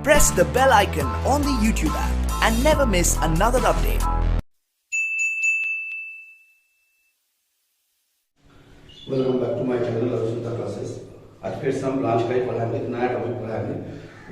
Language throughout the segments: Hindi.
Press the bell icon on the YouTube app and never miss another update. Welcome back to my channel Ravishankar classes. आज फिर से हम ब्रांच का ही पढ़ाएंगे, एक नया टॉपिक पढ़ाएंगे।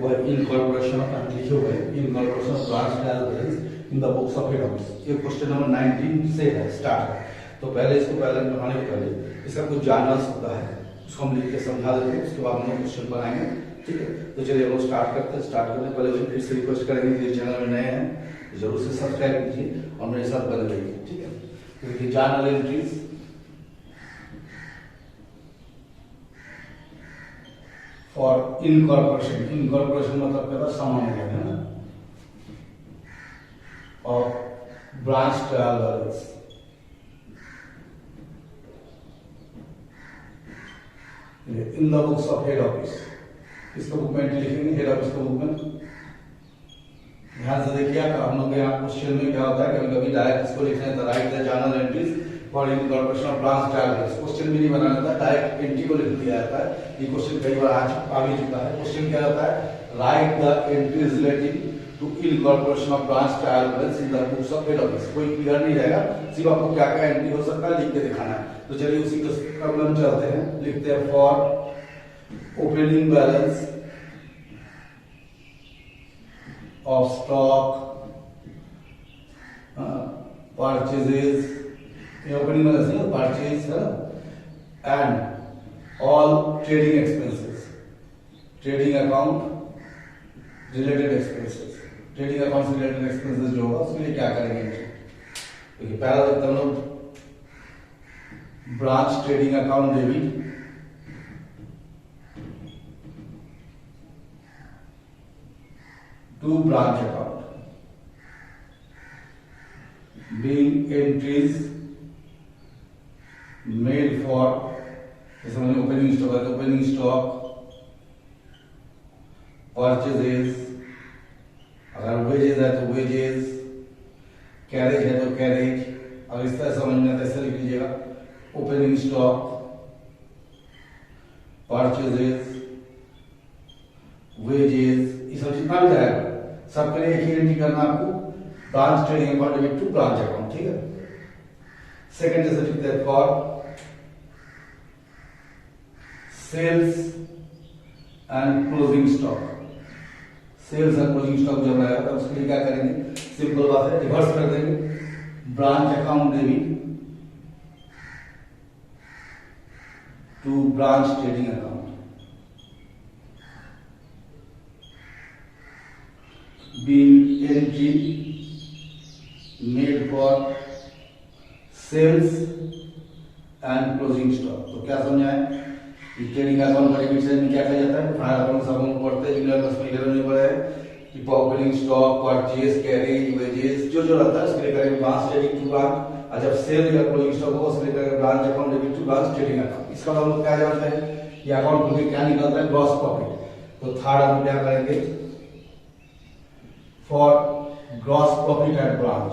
वो है इनकॉर्पोरेशन ऑफ लिखे हुए incorporation of branch trial balance in the books of head office. ये क्वेश्चन नंबर 19 से है स्टार्ट है। तो पहले इसको पहले पढ़ाने के पहले इसका कुछ जानना होता है, उसको हम लिख के समझा देते हैं, उसके बाद हम क्वेश्चन बनाएंगे। ठीक है, तो चलिए हम स्टार्ट करते हैं। स्टार्ट करने पहले फिर से रिक्वेस्ट करेंगे कि चैनल में नए हैं तो जरूर से सब्सक्राइब कीजिए और मेरे साथ बने रहिए। ठीक है, तो देखिए journal entries for incorporation. Incorporation मतलब क्या था, सामान्य है ना, और branch trial balance. In the books of head office, इसको बुक में एंट्री लिखेंगे, हेड ऑफिस को बुक में। ध्यान से देखिए, हम लोग यहाँ क्वेश्चन में क्या होता है, कभी कभी डायरेक्ट इसको लिखना है, write the journal entries for incorporation of branch trial balance. Question भी नहीं बनाना था, डायरेक्ट एंट्री को लिख दिया जाता है। ये क्वेश्चन कई बार आ भी चुका है। क्वेश्चन क्या होता है, write the entries relating to incorporation of branch trial balance in the books of head office. कोई क्लियर नहीं रहेगा, सिर्फ आपको क्या क्या एंट्री हो सकता है लिख के दिखाना है। तो चलिए उसी को प्रॉब्लम चलते हैं, लिखते हैं for opening balance of stock purchases, opening balance है, परचेज है, and all trading expenses, trading account related expenses, trading account से रिलेटेड एक्सपेंसेस जो होगा उसके लिए क्या करेंगे। देखिए पहला देखते हम लोग branch trading account debit to branch account being entries made for, जैसे मैंने ओपनिंग स्टॉक है तो ओपनिंग स्टॉक, परचेजेस, अगर वेजेस है तो वेजेस, कैरेज है तो कैरेज। अगर इस तरह समझना है ऐसे लिख लीजिएगा, ओपनिंग स्टॉक, परचेजेस, वेजेस, ये सब जितना भी जाएगा सबके लिए एक ही एंट्री करना आपको, branch trading account debit to branch account. ठीक है, सेकंड जैसे लिखते हैं for sales and closing stock. Sales and closing stock जब आएगा तो उसके लिए क्या करेंगे, सिंपल बात है, रिवर्स कर देंगे, branch account debit to branch trading account. being entry made for sales and closing stock। तो क्या समझा है, ट्रेडिंग अकाउंट का डेबिट साइड में क्या कहा जाता है, फाइनल अकाउंट सब हम पढ़ते हैं, जूनियर क्लास में 11 में पढ़ा है कि opening stock, purchase, carriage, wages जो जो रहता है उसके लिए करेंगे ब्रांच डेबिट टू ब्रांच, और जब सेल या क्लोजिंग स्टॉक होगा उसके लिए करेंगे branch account debit to branch trading account. इसका हम लोग क्या जानते हैं, ये अकाउंट खुल के क्या निकलता है, ग्रॉस प्रॉफिट। तो थर्ड हम क्या करेंगे, for gross profit at branch.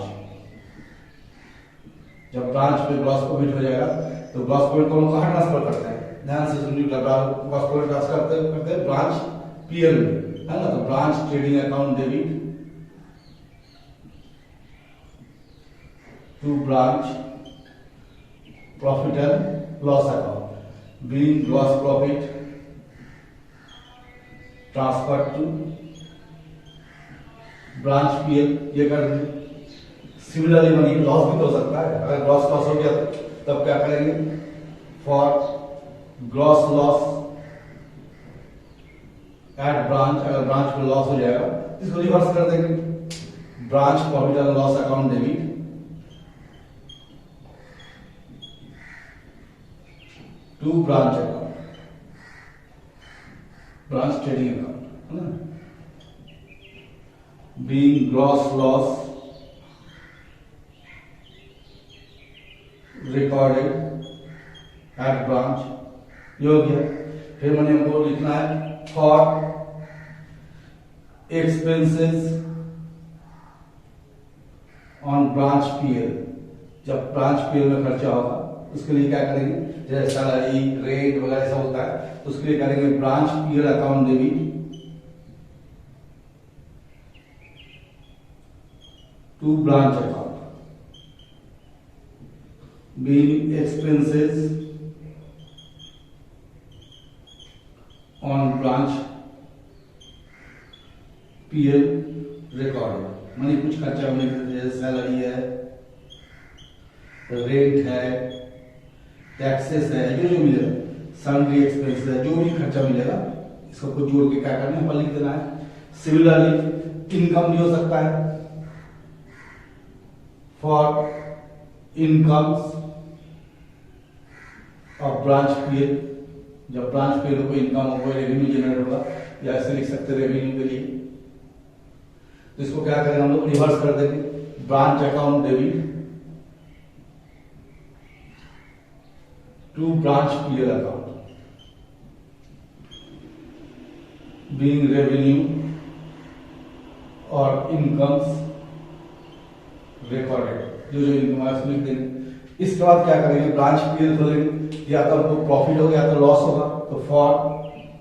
जब ब्रांच पे ग्रॉस प्रॉफिट हो जाएगा तो ग्रॉस प्रॉफिट को हम कहां ट्रांसफर करते हैं, ध्यान से सुनिए, ग्रॉस प्रॉफिट ट्रांसफर करते हैं ब्रांच पीएल में, है ना। तो branch trading account debit to branch profit and loss account, being gross profit transfer to branch PL. ये कर देंगे। सिमिलरली बनी लॉस भी तो हो सकता है, अगर ग्रॉस लॉस हो गया तब क्या करेंगे, for gross loss at branch, अगर ब्रांच में लॉस हो जाएगा इसको रिवर्स कर देंगे, branch profit and loss account debit to branch account, branch trading account, है ना। being gross loss recorded at branch, ये हो गया। फिर मैंने हमको लिखना है for expenses on branch PL. जब ब्रांच पीएल में खर्चा होगा उसके लिए क्या करेंगे, जैसे सैलरी, रेंट वगैरह सब होता है, तो उसके लिए करेंगे branch PL account debit to branch account being expenses on branch PL record, मानी कुछ खर्चा होने जैसे सैलरी है, रेंट है, टैक्सेस है, जो मिलेगा, सैलरी एक्सपेंस है, जो भी खर्चा मिलेगा इसको जोड़ के क्या करना है, पर लिख देना है। सिमिलरली इनकम भी हो सकता है, for incomes of branch PL, जब ब्रांच पीएल को इनकम हो, कोई रेवेन्यू जनरेट होगा, या ऐसे लिख सकते हैं रेवेन्यू के लिए। तो इसको क्या करेंगे हम लोग, रिवर्स कर देंगे, branch account debit to branch PL account being revenue और इनकम्स रिकॉर्डेड, जो इनकम है उसको लिख देंगे। इसके बाद क्या करेंगे, ब्रांच पीएल खोलेंगे, या तो हमको प्रॉफिट होगा या तो लॉस होगा, तो for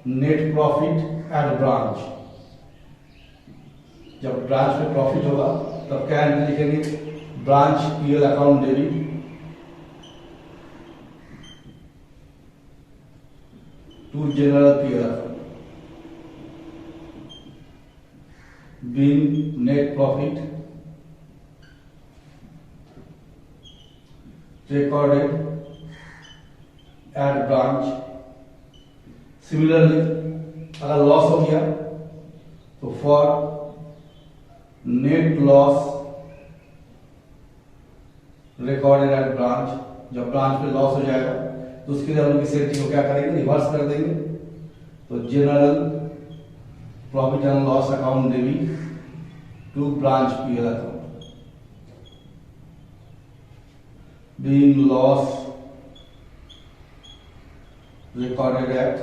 net profit at branch, जब ब्रांच में प्रॉफिट होगा तब क्या एंट्री लिखेंगे, branch PL account debit to general PL account being net profit recorded at branch। Similarly अगर लॉस हो गया तो for net loss recorded at branch, जब ब्रांच पे लॉस हो जाएगा तो उसके लिए हम लोग इस एंट्री को क्या करेंगे, रिवर्स कर देंगे। तो general profit and loss account debit to branch PL account being loss recorded at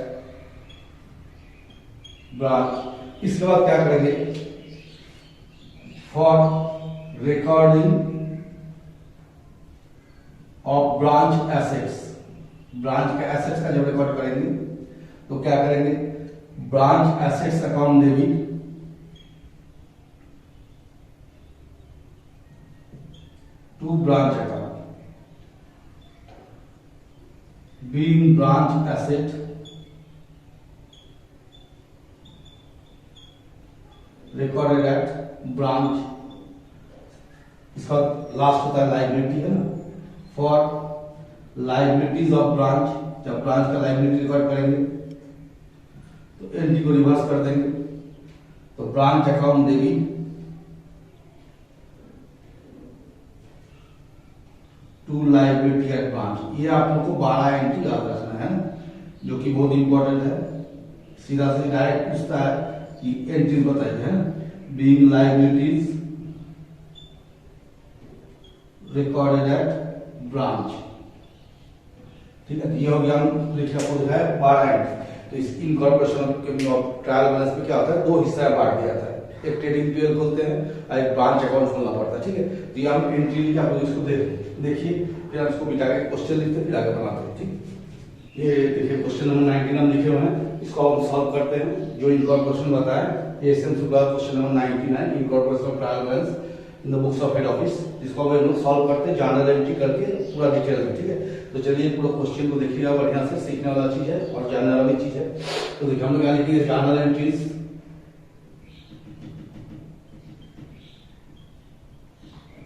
branch। इसके बाद क्या करेंगे, for recording of branch assets, branch के एसेट्स का जब रिकॉर्ड करेंगे तो क्या करेंगे, branch assets account debit to branch account being branch asset recorded at branch। इसका लास्ट होता है लाइबिलिटी, है ना, फॉर लाइबिलिटीज ऑफ ब्रांच, जब ब्रांच का लाइबिलिटी रिकॉर्ड करेंगे तो एंट्री को रिवर्स कर देंगे, तो branch account debit to liability at branch. ये आप लोग को 12 एंट्री याद रखना है, जो कि बहुत इंपॉर्टेंट है। सीधा से डायरेक्ट पूछता है कि एंट्रीज बताइए, है ना, being liabilities recorded at branch. ठीक है, ये हो गया, हम लिखा आपको दिखाया 12 एंट्री। तो इस इनकॉर्पोरेशन ऑफ ट्रायल बैलेंस में क्या होता है, 2 हिस्सा बांट दिया जाता है, एक ट्रेडिंग पीएल खोलते हैं और एक ब्रांच अकाउंट खोलना पड़ता है। ठीक है, तो ये हम एंट्री लिखे, आप इसको देखिए, फिर हम इसको मिटा के क्वेश्चन लिखते हैं, फिर आगे बनाते हैं। ठीक, ये देखिए क्वेश्चन नंबर 19 हम लिखे हुए हैं, इसको हम सॉल्व करते हैं। जो इनकॉर्पोरेशन बताया, SM Shukla question number 99 incorporation of trial balance in the books of head office, जिसको हम लोग सॉल्व करते हैं जर्नल एंट्री करके पूरा डिटेल में। ठीक है, तो चलिए पूरा क्वेश्चन को देखिएगा, बढ़िया से सीखने वाला चीज है और जानने वाली चीज है। तो देखिए हम लोग यहाँ लिखेंगे journal entries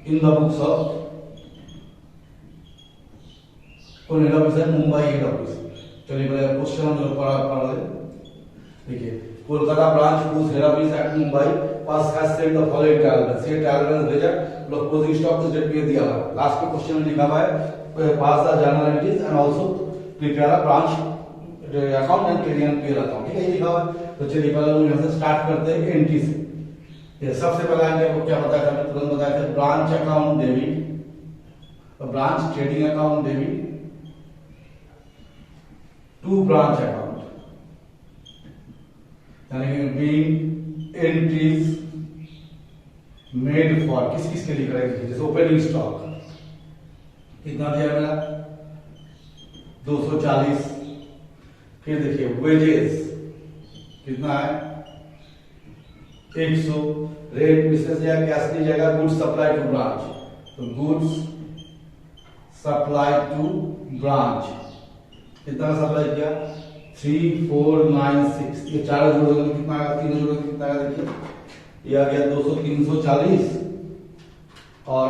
in the books of, कौन हेड ऑफिस है, मुंबई हेड ऑफिस। चलिए पहले क्वेश्चन हम लोग पढ़ ले। देखिए, Kolkata branch whose head office at Mumbai first has sent the following trial balance, ये ट्रायल बैलेंस भेजा, लोग क्लोजिंग स्टॉक उस डेट पे दिया हुआ है। लास्ट के क्वेश्चन में लिखा हुआ है pass the journal entries and also prepare a branch account and trading PL account. ठीक है, ये लिखा हुआ है। तो चलिए पहले हम यहां से स्टार्ट करते हैं एंट्री से। ये सबसे पहले हमने क्या बताया था, तुरंत बताया था, branch account debit, branch trading account debit to branch account, यानी कि बीइंग एंट्रीज मेड फॉर, किस किस के लिए करेंगे, जैसे ओपनिंग स्टॉक कितना दिया मेरा 240, फिर देखिए वेजेस कितना है 100, रेंट मिसेस जाएगा, कैश दी जाएगा, गुड्स सप्लाई टू ब्रांच, तो गुड्स सप्लाई टू ब्रांच कितना सप्लाई किया 3496, ये चार जोड़ दोगे कितना आएगा, तीन जोड़ कितना आएगा, देखिए ये आ गया 200 340 और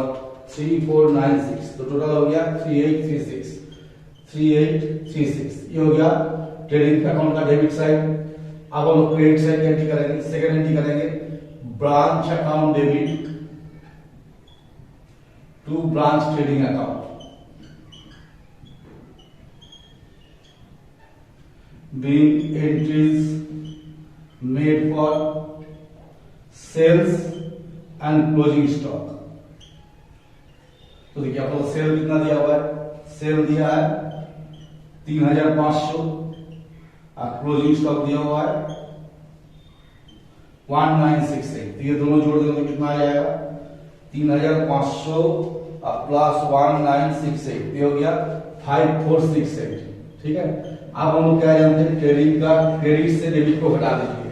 3496, तो टोटल हो गया 3836, 3836 ये हो गया ट्रेडिंग अकाउंट का डेबिट साइड। अब हम क्रेडिट साइड की एंट्री करेंगे, सेकंड एंट्री करेंगे branch account debit to branch trading account, being entries made for sales and closing stock। तो देखिए आप लोग सेल कितना दिया हुआ है, सेल दिया है 3500 और क्लोजिंग स्टॉक दिया हुआ है 1968, तो ये दोनों जोड़ देंगे तो कितना आ जाएगा 3500 और प्लस 1968, ये हो गया 5468। ठीक है, अब हम लोग क्या जानते हैं, ट्रेडिंग का क्रेडिट से डेबिट को हटा दीजिए।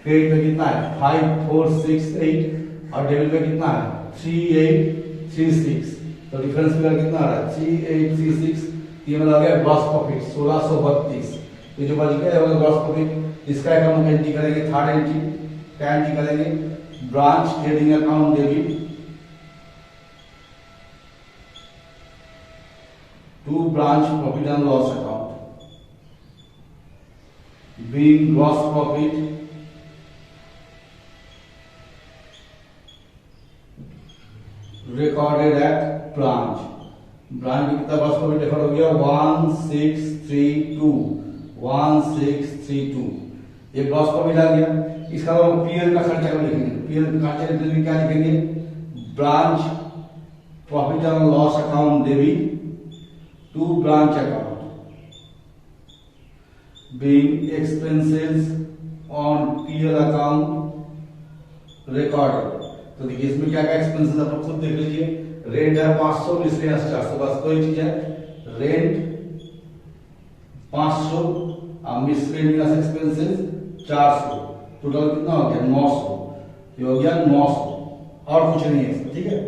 क्रेडिट में कितना है 5468 और डेबिट में कितना है 3836, तो डिफरेंस फिगर कितना आ रहा है 3836, ये मतलब आ गया ग्रॉस प्रॉफिट 1632। ये जो बच गया है ग्रॉस प्रॉफिट, इसका हम एंट्री करेंगे, थर्ड एंट्री क्या एंट्री करेंगे, branch trading account debit to branch profit and loss account, being gross profit recorded at branch। Branch में कितना ग्रॉस प्रॉफिट रिकॉर्ड हो गया 1632, ये ग्रॉस प्रॉफिट आ गया। इसका हम पीएल का खर्चा को लिखेंगे, पीएल का खर्चा में क्या लिखेंगे, branch profit and loss account debit to branch account being expenses on PL account recorded। तो देखिए इसमें क्या क्या एक्सपेंसेस आप लोग खुद देख लीजिए, रेंट है 500, मिसलेनियस 400, बस दो ही चीज है, रेंट 500 और मिसलेनियस एक्सपेंसेस 400, टोटल कितना हो गया 900, ये हो गया 900 और कुछ नहीं है। ठीक है,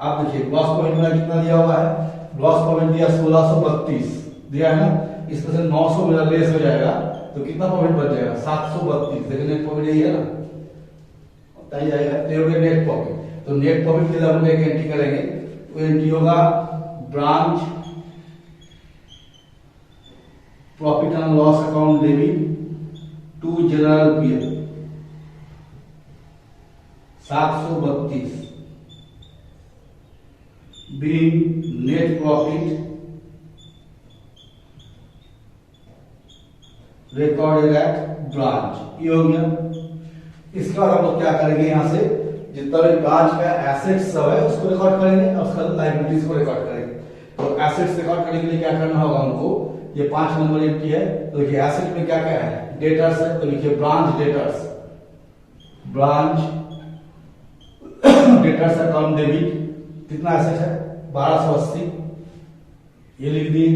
आप देखिए ग्रॉस प्रॉफिट में कितना दिया हुआ है, ग्रॉस प्रॉफिट दिया 1632 दिया है ना, इसमें से 900 मेरा लेस हो जाएगा तो कितना प्रॉफिट बच जाएगा 732। देखिए नेट प्रॉफिट यही है ना, बताइए जाएगा तो हो गया नेट प्रॉफिट। तो नेट प्रॉफिट के लिए हम एक एंट्री करेंगे, वो एंट्री होगा branch profit and loss account debit to general PL 732 being net profit recorded at branch। ये हो गया। इसके बाद हम लोग क्या करेंगे, यहां से जितना भी ब्रांच का एसेट्स सब है उसको रिकॉर्ड करेंगे और उसका लायबिलिटीज को रिकॉर्ड करेंगे। तो एसेट्स रिकॉर्ड करने के लिए क्या करना होगा हमको, ये 5 नंबर एंट्री है, तो देखिए एसेट में क्या क्या है, डेटर्स है, तो लिखिए branch debtors, branch debtors account debit कितना एसेट है 1280, ये लिख दिए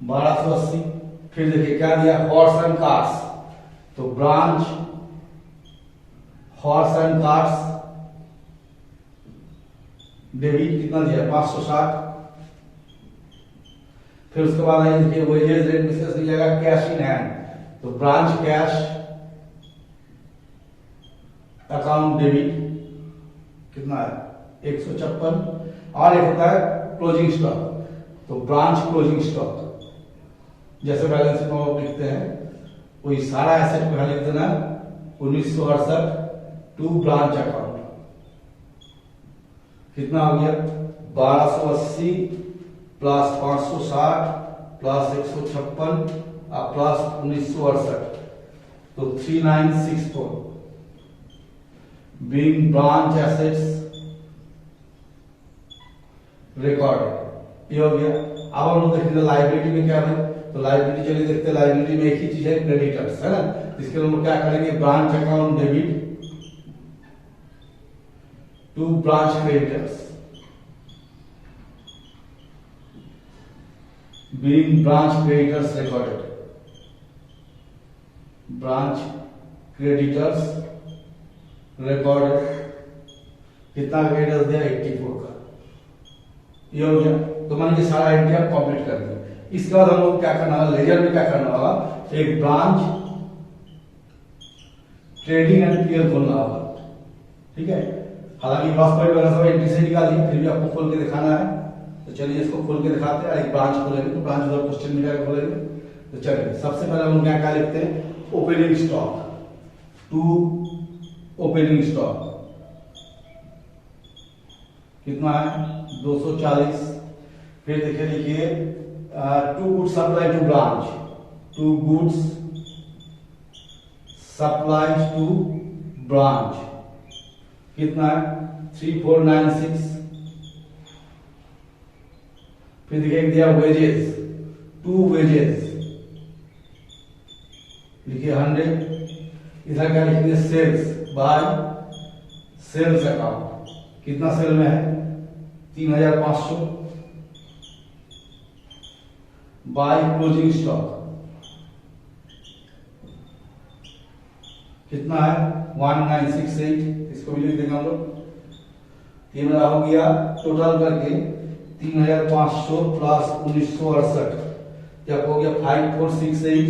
1280। फिर देखिए क्या दिया, हॉर्स एंड कार्स, तो branch horse and cars debit कितना दिया 560। फिर उसके बाद आइए देखिए वेजेस रेंट मिसेस दिया जाएगा कैश इन हैंड, तो ब्रांच कैश अकाउंट डेबिट कितना है 156। और एक होता है क्लोजिंग स्टॉक, तो ब्रांच क्लोजिंग स्टॉक जैसे बैलेंस शीट में आप लिखते हैं वही सारा एसेट को लिख देना 1968 टू ब्रांच अकाउंट, कितना हो गया 1280 प्लस 560 प्लस 156 और प्लस 1968, तो 3964 being branch assets recorded। ये हो गया। अब हम लोग देखेंगे लाइबिलिटी में क्या है, तो लाइबिलिटी चलिए देखते हैं। लाइबिलिटी में एक ही चीज है क्रेडिटर्स, है ना, इसके लिए हम लोग क्या करेंगे, branch account debit to branch creditors being branch creditors recorded, branch creditors record कितना क्रेडिटर्स दिया 84 का, ये हो गया। तो मान लीजिए सारा एंट्री आप कंप्लीट कर दिया। इसके बाद हम लोग क्या करना होगा, लेजर में क्या करना होगा, एक ब्रांच ट्रेडिंग एंड पीएल खोलना होगा, ठीक है। हालांकि ग्रॉस प्रॉफिट वगैरह सब एंट्री से निकाल दिया, फिर भी आपको खोल के दिखाना है, तो चलिए इसको खोल के दिखाते हैं। एक ब्रांच खोलेंगे तो ब्रांच उधर क्वेश्चन में जाकर खोलेंगे। तो चलिए सबसे पहले हम क्या लिखते हैं, opening stock to opening stock कितना है 240। फिर देखिए लिखिए to goods supply to branch, to goods supply to branch कितना है 3496। फिर देखिए दिया वेजेस, टू वेजेस लिखिए 100। इधर क्या लिखेंगे, सेल्स बाय सेल्स अकाउंट कितना सेल में है 3500 बाय क्लोजिंग स्टॉक कितना है 1968। इसको भी लिख देंगे हम लोग। 3 हो गया टोटल करके 3500 प्लस 1968 क्या हो गया 5468।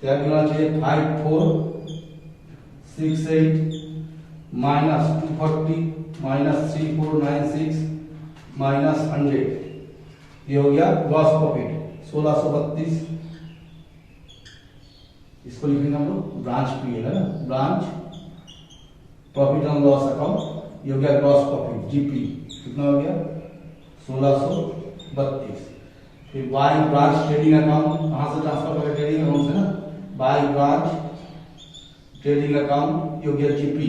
क्या होना चाहिए 5468 माइनस 240 माइनस 3496 माइनस 100, ये हो गया ग्रॉस प्रॉफिट 1632। इसको लिखेंगे हम लोग ब्रांच पीएल है ना, branch profit and loss account, ये हो गया ग्रॉस प्रॉफिट जीपी कितना हो गया 1632। फिर बाय ब्रांच ट्रेडिंग अकाउंट कहां से ट्रांसफर करें, ट्रेडिंग अकाउंट से ना, बाय ब्रांच ट्रेडिंग अकाउंट ये हो गया जीपी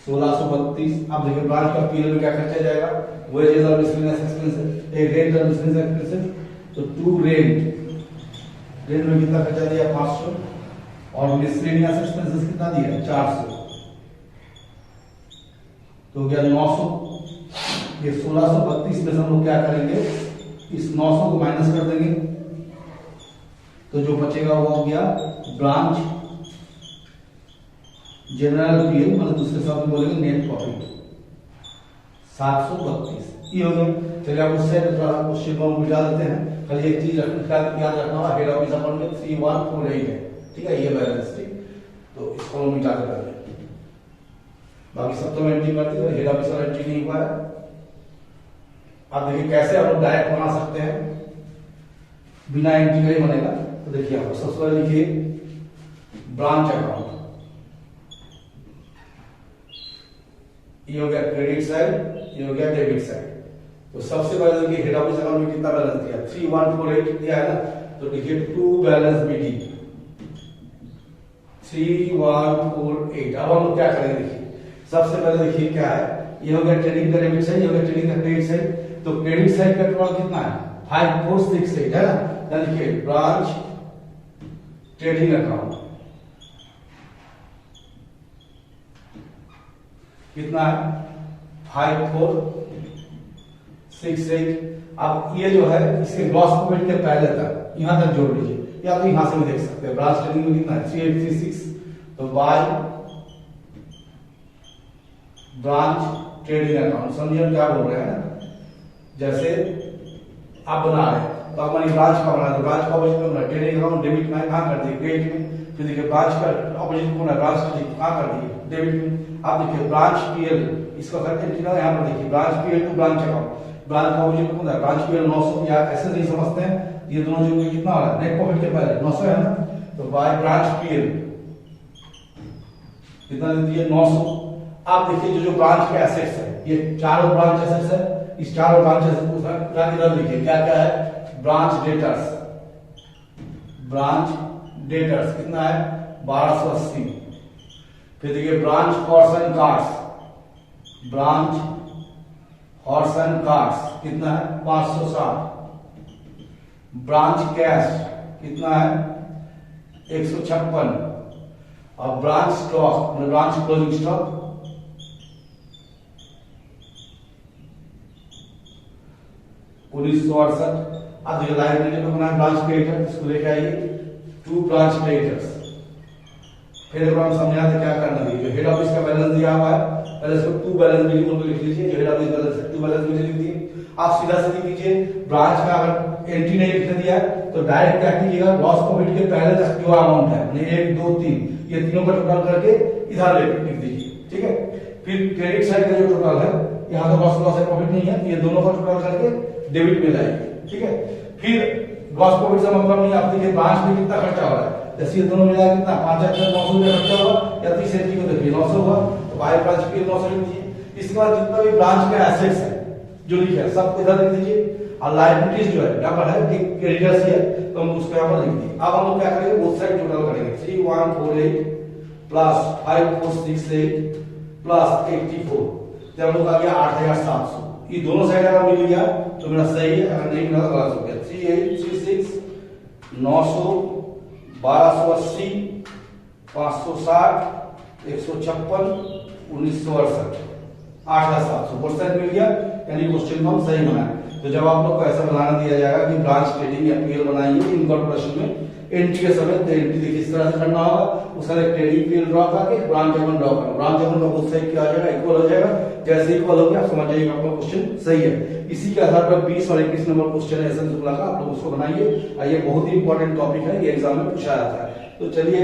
1632। अब देखिए ब्रांच का पीएल में क्या खर्चा जाएगा, वेजेस और मिसलेनियस एक्सपेंसेस, एक रेंट और मिसलेनियस एक्सपेंसेस, तो टू रेंट में कितना खर्चा दिया 500 और मिसलेनियस एक्सपेंसेस कितना दिया 400, तो गया 900। ये 1632 में से हम लोग क्या करेंगे, इस 900 को माइनस कर देंगे, तो जो बचेगा वो हो गया ब्रांच जनरल पीएल, मतलब दूसरे शब्द में बोलेंगे नेट प्रॉफिट 732। ये हो गया। चलिए आप उससे थोड़ा क्वेश्चन को मिटा देते हैं। खाली एक चीज याद रखना होगा, हेड ऑफिस अकाउंट में 3148 है, ठीक है, ये बैलेंस शीट, तो इसको हम मिटा कर दें। बाकी सब तो मैं एंट्री कर दी, हेड ऑफिस वाला एंट्री नहीं हुआ है। आप देखिए कैसे आप लोग डायरेक्ट बना सकते हैं, बिना एंट्री का ही बनेगा। तो देखिए आप सबसे पहले लिखिए ब्रांच अकाउंट, ये हो गया क्रेडिट साइड, ये हो गया डेबिट साइड। तो सबसे पहले देखिए हेड ऑफिस अकाउंट में कितना बैलेंस दिया 3148 दिया है ना, तो देखिए टू बैलेंस बीटी 3148। अब हम लोग क्या करेंगे, देखिए सबसे पहले देखिए क्या है, ये हो गया ट्रेडिंग का डेबिट साइड, ये हो गया ट्रेडिंग का क्रेडिट साइड। तो क्रेडिट साइड का टोटल कितना है 5468 है ना, देखिए ब्रांच ट्रेडिंग अकाउंट कितना है 5468। अब ये जो है इसके ग्रॉस प्रॉफिट के पहले तक यहां तक जोड़ लीजिए, या तो यहां से भी देख सकते हैं। ब्रांच ट्रेडिंग में कितना है 3836, तो बाय ब्रांच ट्रेडिंग अकाउंट, समझिए हम क्या बोल रहे हैं ना, जैसे आप बना रहे हैं तो हमारी ब्रांच का बना है, ब्रांच का ऑपोजिट में बना ट्रेडिंग अकाउंट डेबिट में कहां कर दिए क्रेडिट में, फिर देखिए ब्रांच का ऑपोजिट में बना ब्रांच क्रेडिट कहां कर दिए डेबिट में। आप देखिए ब्रांच पीएल इसको करके यहां पर देखिए branch PL to branch account, branch का ऑपोजिट में ब्रांच पीएल 900, या ऐसे नहीं समझते हैं, ये दोनों जो कितना हो रहा है नेट प्रॉफिट के पहले 900 है ना, तो बाय ब्रांच पीएल कितना दे दिए 900। आप देखिए जो ब्रांच के एसेट्स है, ये चारों ब्रांच एसेट्स है, इस चारों ब्रांच एसेट्स का इधर लिखिए क्या क्या है, ब्रांच डेटर्स, ब्रांच डेटर्स कितना है 1280। फिर देखिए branch horse and cards, branch horse and cards कितना है 560। ब्रांच कैश कितना है 156, और branch stock branch closing stock 1968। अब देखिए लाइबिलिटी में बना ब्रांच क्रेडिटर, इसको लेके आइए 2 ब्रांच क्रेडिटर्स। फिर एक बार समझा दे क्या करना है। जो हेड ऑफिस का बैलेंस दिया हुआ है पहले इसको 2 बैलेंस बिल को लिख लीजिए। जो हेड ऑफिस बैलेंस है 2 बैलेंस बिल लिख दिए। आप सीधा सीधी कीजिए, ब्रांच का अगर एंट्री नहीं लिख दिया है तो डायरेक्ट क्या कीजिएगा, ग्रॉस प्रॉफिट के पहले तक जो अमाउंट है यानी 1 2 3 ये तीनों का टोटल करके इधर लिख दीजिए। ठीक है, फिर क्रेडिट साइड का जो टोटल है यहाँ तो लॉस है प्रॉफिट नहीं है, ये दोनों का टोटल करके डेबिट में लाइए। ठीक है, फिर ग्रॉस प्रॉफिट से मतलब नहीं, आप देखिए ब्रांच में कितना खर्चा हो रहा है, जैसे ये दोनों मिला कितना 5 900 रुपया खर्चा हुआ, या 30 एंट्री को देखिए 900 हुआ, तो बाय ब्रांच के 900 लिख दीजिए। इसके बाद जितना भी ब्रांच के एसेट्स है जो लिखे है सब इधर लिख दीजिए, और लायबिलिटीज जो है यहाँ पर है एक क्रेडिटर्स है तो हम उसको यहाँ पर लिख दिए। अब हम लोग क्या करेंगे, बोथ साइड टोटल करेंगे। 3148 प्लस 5468 प्लस 84, तो हम लोग आ गया 8700। ये दोनों साइड अगर मिल गया तो मेरा सही है, अगर नहीं मिला तो गलत हो गया। 3836 900 1280 560 156 1968 8700 बोथ साइड मिल गया, यानी क्वेश्चन को हम सही बनाए। तो जब आप लोग को ऐसा बनाना दिया जाएगा कि ब्रांच ट्रेडिंग या पीएल बनाइए इनकॉर्पोरेशन में एंट्री के समय, तो एंट्री देखिए इस तरह से करना होगा। उसका ट्रेडिंग पीएल ड्रॉ करके ब्रांच अकाउंट ड्रॉ करना, ब्रांच अकाउंट का बोथ साइड क्या आ जाएगा, इक्वल हो जाएगा। जैसे इक्वल हो गया आप समझ जाइएगा आपका क्वेश्चन सही है। इसी के आधार पर 20 और 21 नंबर क्वेश्चन है एस एन शुक्ला का, आप लोग उसको बनाइए। ये बहुत ही इंपॉर्टेंट टॉपिक है, ये एग्जाम में पूछा जाता है। तो चलिए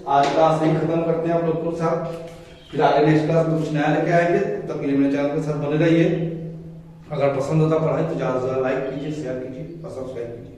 आज क्लास यही खत्म करते हैं आप लोग के साथ, फिर आगे नेक्स्ट क्लास में कुछ नया लेके आएंगे। तब के लिए मेरे चैनल के साथ बने रहिए। अगर पसंद होता पढ़ाई तो ज्यादा से ज्यादा लाइक कीजिए, शेयर कीजिए और सब्सक्राइब कीजिए।